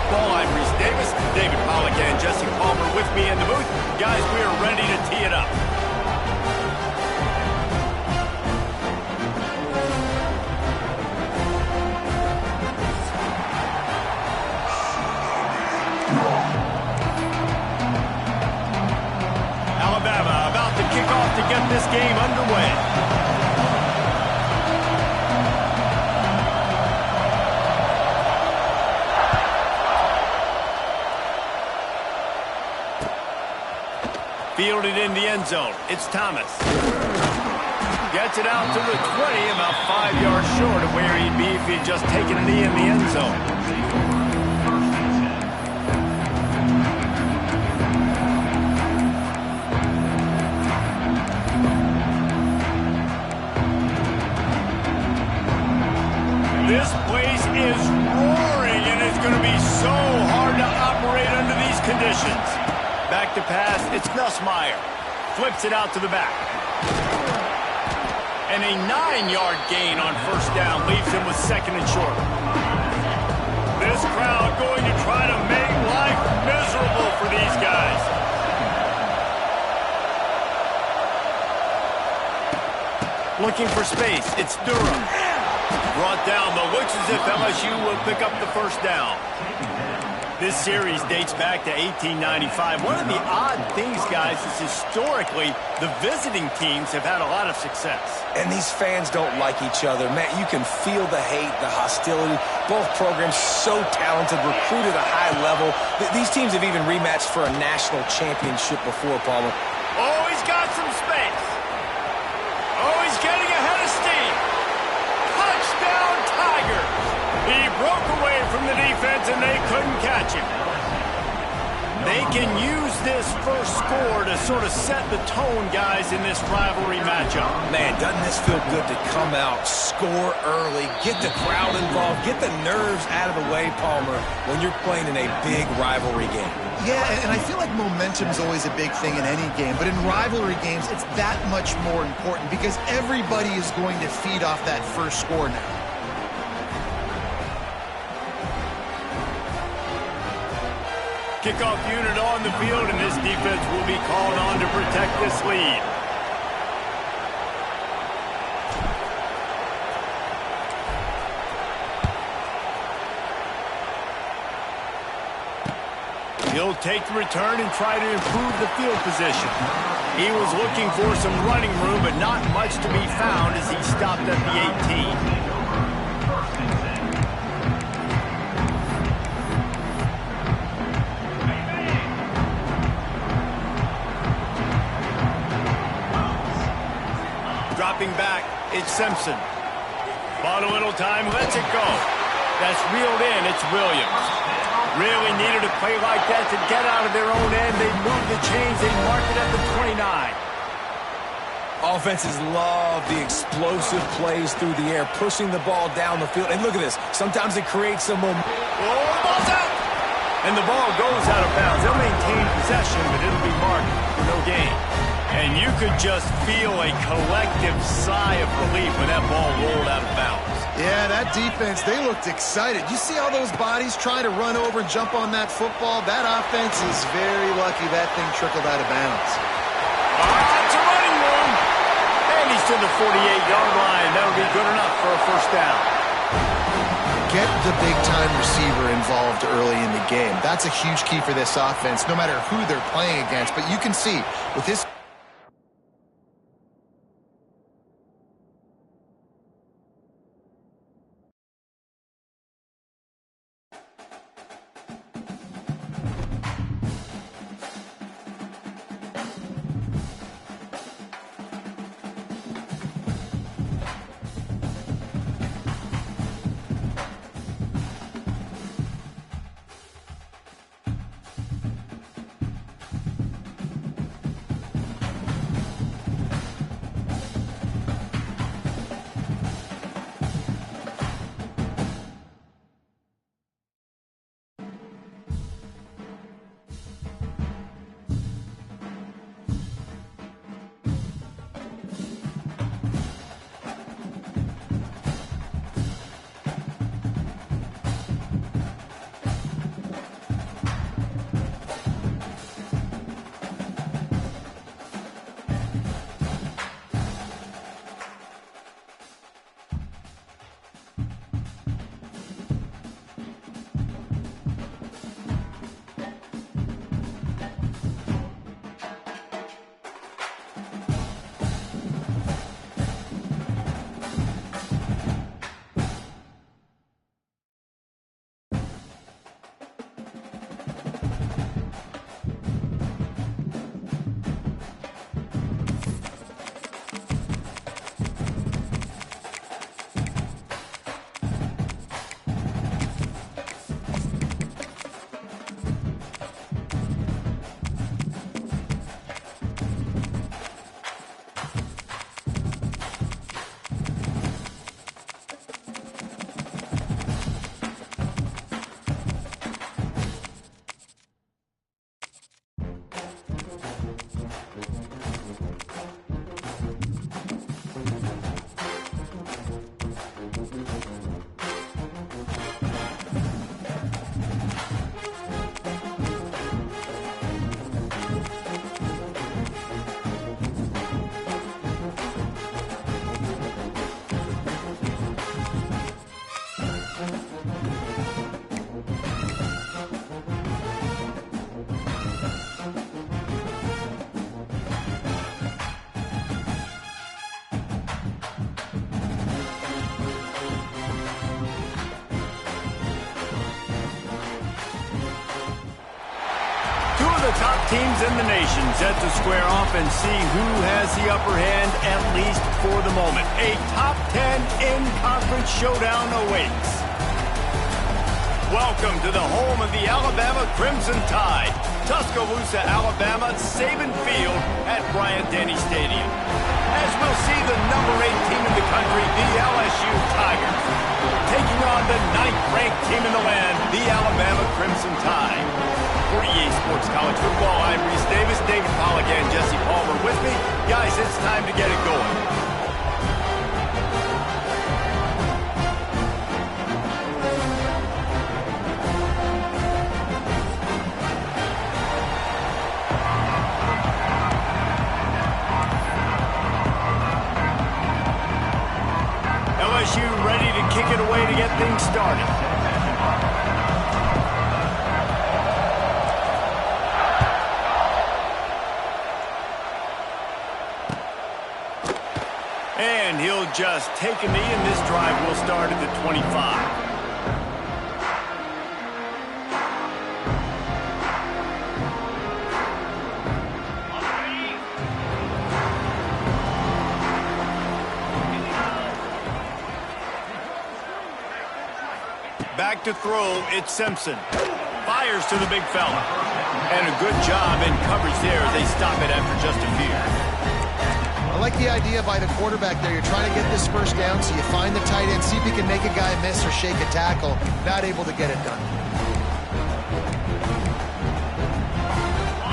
football. I'm Reese Davis, David Pollack, and Jesse Palmer with me in the booth. Guys, we are ready to tee it up. Alabama about to kick off to get this game underway. Fielded in the end zone. It's Thomas. Gets it out to the 20, about 5 yards short of where he'd be if he'd just taken a knee in the end zone. This place is roaring, and it's going to be so hard to operate under these conditions. Back to pass, it's Nussmeier. Flips it out to the back. And a 9-yard gain on first down leaves him with second and short. This crowd going to try to make life miserable for these guys. Looking for space, it's Durham. Brought down, but looks as if LSU will pick up the first down. This series dates back to 1895. One of the odd things, guys, is historically the visiting teams have had a lot of success. And these fans don't like each other. Man, you can feel the hate, the hostility. Both programs so talented, recruit at a high level. These teams have even rematched for a national championship before, Palmer. Oh, he's got some space. Oh, he's getting ahead of steam. Touchdown, Tigers. He broke away from the defense, and they couldn't catch him. They can use this first score to sort of set the tone, guys, in this rivalry matchup. Man, doesn't this feel good to come out, score early, get the crowd involved, get the nerves out of the way, Palmer, when you're playing in a big rivalry game. Yeah, and I feel like momentum's always a big thing in any game, but in rivalry games, it's that much more important because everybody is going to feed off that first score now. Kickoff unit on the field, and this defense will be called on to protect this lead. He'll take the return and try to improve the field position. He was looking for some running room, but not much to be found as he stopped at the 18. Dropping back, it's Simpson. Bought a little time, lets it go. That's reeled in, it's Williams. Really needed a play like that to get out of their own end. They moved the chains, they marked it at the 29. Offenses love the explosive plays through the air, pushing the ball down the field. And look at this, sometimes it creates some momentum. Oh, ball's out! And the ball goes out of bounds. They'll maintain possession, but it'll be marked for no gain. And you could just feel a collective sigh of relief when that ball rolled out of bounds. Yeah, that defense, they looked excited. You see all those bodies trying to run over and jump on that football? That offense is very lucky that thing trickled out of bounds. It's a running room. And he's to the 48-yard line. That'll be good enough for a first down. Get the big-time receiver involved early in the game. That's a huge key for this offense, no matter who they're playing against. But you can see, with this teams in the nation set to square off and see who has the upper hand, at least for the moment. A top 10 in-conference showdown awaits. Welcome to the home of the Alabama Crimson Tide. Tuscaloosa, Alabama, Saban Field at Bryant-Denny Stadium. As we'll see the number 8 team in the country, the LSU Tigers, taking on the 9th-ranked team in the land, the Alabama Crimson Tide. For EA Sports College Football, I'm Reese Davis, David Pollack, and Jesse Palmer with me. Guys, it's time to get it going. LSU ready to kick it away to get things started. And he'll just take a knee, and this drive will start at the 25. Back to throw, it's Simpson. Fires to the big fella. And a good job in coverage there as they stop it after just a few. I like the idea by the quarterback there. You're trying to get this first down, so you find the tight end, see if you can make a guy miss or shake a tackle. Not able to get it done.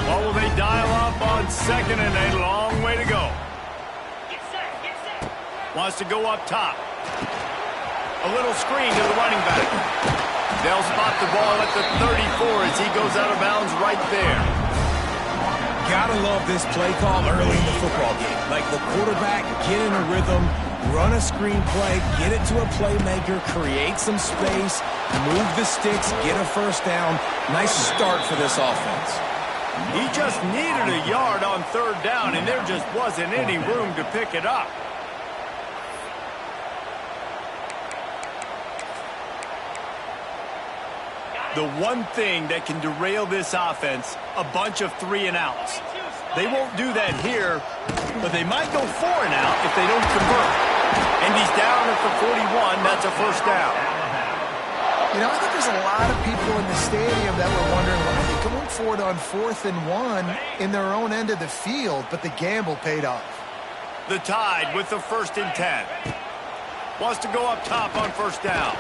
What will they dial up on second and a long way to go? Wants to go up top. A little screen to the running back. They'll spot the ball at the 34 as he goes out of bounds right there. Gotta love this play call early in the football game. Like the quarterback, get in a rhythm, run a screen play, get it to a playmaker, create some space, move the sticks, get a first down. Nice start for this offense. He just needed a yard on third down, and there just wasn't any room to pick it up. The one thing that can derail this offense, a bunch of 3 and outs. They won't do that here, but they might go 4 and out if they don't convert. And he's down at the 41. That's a first down. You know, I think there's a lot of people in the stadium that were wondering, why are they going for it on 4th and 1 in their own end of the field, but the gamble paid off. The Tide with the 1st and 10. Wants to go up top on first down.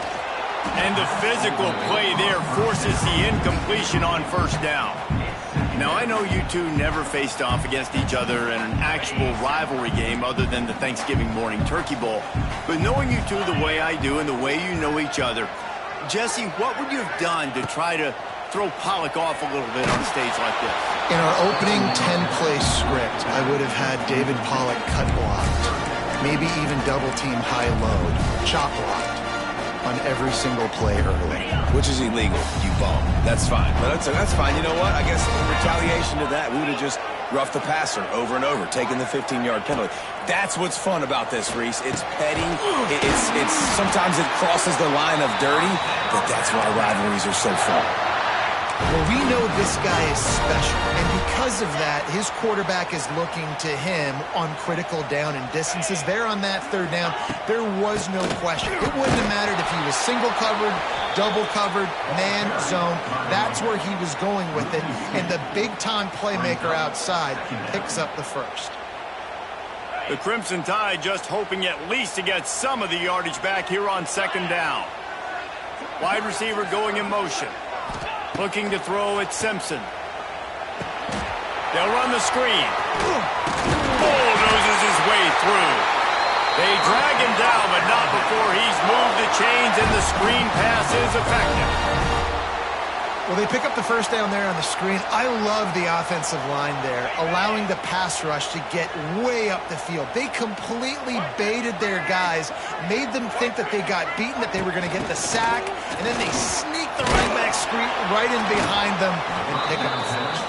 And the physical play there forces the incompletion on first down. Now, I know you two never faced off against each other in an actual rivalry game other than the Thanksgiving morning Turkey Bowl. But knowing you two the way I do and the way you know each other, Jesse, what would you have done to try to throw Pollack off a little bit on a stage like this? In our opening 10-play script, I would have had David Pollack cut blocked, maybe even double-team high-load, chop blocked on every single play early. Which is illegal, you bum. That's fine. But that's fine. You know what? I guess in retaliation to that, we would have just roughed the passer over and over, taking the 15-yard penalty. That's what's fun about this, Reese. It's petty. It's sometimes it crosses the line of dirty, but that's why rivalries are so fun. Well, we know this guy is special, and because of that, his quarterback is looking to him on critical down and distances. There on that third down, there was no question. It wouldn't have mattered if he was single covered, double covered, man, zone. That's where he was going with it, and the big-time playmaker outside picks up the first. The Crimson Tide just hoping at least to get some of the yardage back here on second down. Wide receiver going in motion. Looking to throw at Simpson. They'll run the screen. Bulldozes his way through. They drag him down, but not before he's moved the chains and the screen pass is effective. Well, they pick up the first down there on the screen. I love the offensive line there, allowing the pass rush to get way up the field. They completely baited their guys, made them think that they got beaten, that they were going to get the sack, and then they sneak the right back screen right in behind them and pick up the first.